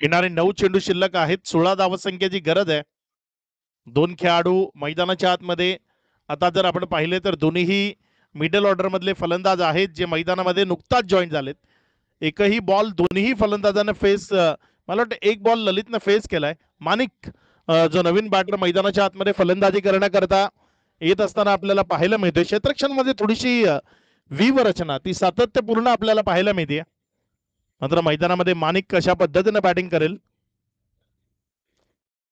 येणारे 9 चेंडू शिल्लक आहेत. 16 धावसंख्येची गरज आहे. दोन खेळाडू मैदानाच्या आतमध्ये. आता जर आपण पाहिले तर दोन्ही मिडल ऑर्डर मधले फलंदाज आहेत जे मैदानामध्ये नुकताच जॉईन झालेत. एकही बॉल दोन्ही फलंदाजांना फेस, मला वाटतं एक बॉल ललितनं फेस केलाय. माणिक जो नवीन बॅटर मैदानाच्या आतमध्ये फलंदाजी करण्याकरता येत असताना आपल्याला पाहायला मिळते. क्षेत्ररक्षणामध्ये थोडीशी व्यूह रचना ती सातत्यपूर्ण आपल्याला पाहायला मिळते. मात्र मैदानामध्ये माणिक कशा पद्धतीने बॅटिंग करेल,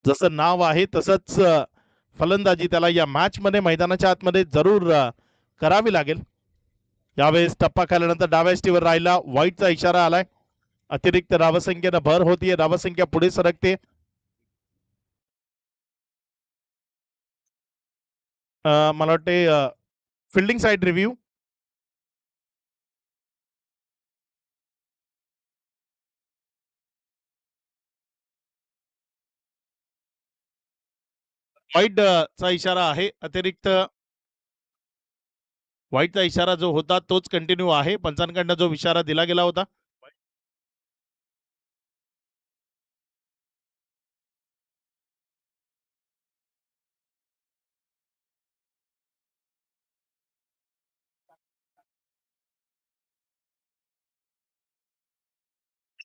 जसं नाव आहे तसंच फलंदाजी त्याला या मॅच मध्ये मैदानाच्या आतमध्ये जरूर करावी लागेल. यावेळेस टप्पा खाल्यानंतर डाव्या स्टीवर राहिला, व्हाईटचा इशारा आलाय. अतिरिक्त धावसंख्येनं भर होतीये, धावसंख्या पुढे सरकते. मला वाटते फिल्डिंग साइड रिव्ह्यू. व्हाईट चा इशारा आहे. अतिरिक्त व्हाईटचा इशारा जो होता तोच कंटिन्यू आहे. पंचांकडनं जो इशारा दिला गेला होता.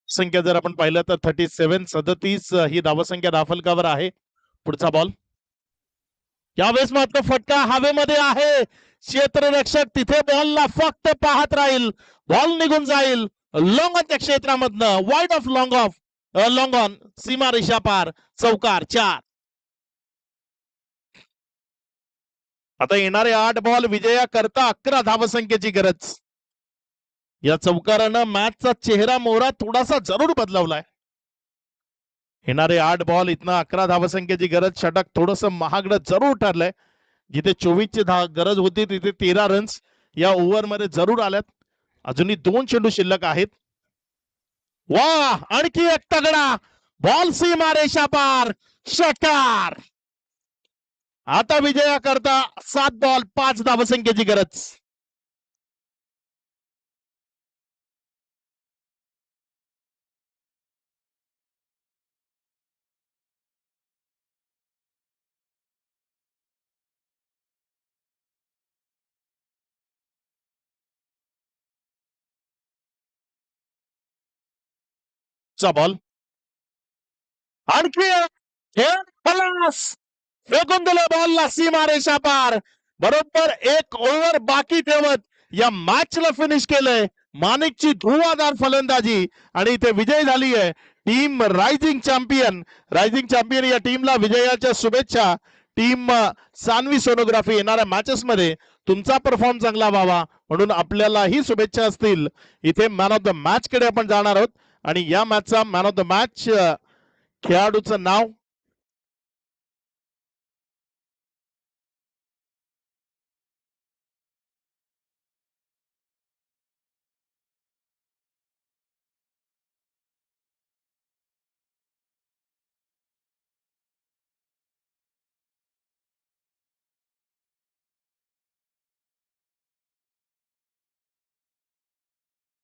संख्या जर आपण पाहिलं तर 37 ही धावसंख्या धाफलकावर आहे. पुढचा बॉल. यावेळेस मात्र फटका हवेमध्ये आहे. क्षेत्ररक्षक तिथे बॉलला फक्त पाहत राहील. बॉल निघून जाईल लॉंगॉनच्या क्षेत्रामधनं. वाईड ऑफ लॉंग ऑन, सीमा रेषा पार, चौकार 4. आता येणारे 8 बॉल विजया करता 11 धावसंख्येची गरज. या चौकारानं मॅचचा चेहरा मोहरा थोडासा जरूर बदलवलाय. येणारे 8 बॉल इथनं 11 धावसंख्येची गरज. षटक थोडस महागडं जरूर ठरलंय. जिथे 24 ची गरज होती तिथे 13 रन्स या ओव्हर मध्ये जरूर आल्यात. अजूनही 2 चेंडू शिल्लक आहेत. वा, आणखी एक तगडा बॉल, सीमा रेषा पार, षटकार. आता विजया करता 7 बॉल 5 धावसंख्येची गरज. चा बॉल, आणखी फेकून दिलं बॉलला, सीमा रेषा पार. बरोबर 1 ओव्हर बाकी ठेवत या मॅचला फिनिश केलंय. माणिकची धुवाधार फलंदाजी आणि इथे विजय झाली आहे team rising champion. Rising champion या टीमला विजयाच्या शुभेच्छा. टीम सान्वी सोनोग्राफी येणाऱ्या मॅचेस मध्ये तुमचा परफॉर्म चांगला व्हावा म्हणून आपल्यालाही शुभेच्छा असतील. इथे मॅन ऑफ द मॅच कडे आपण जाणार आहोत आणि या मॅचचा मॅन ऑफ द मॅच खेळाडूचं नाव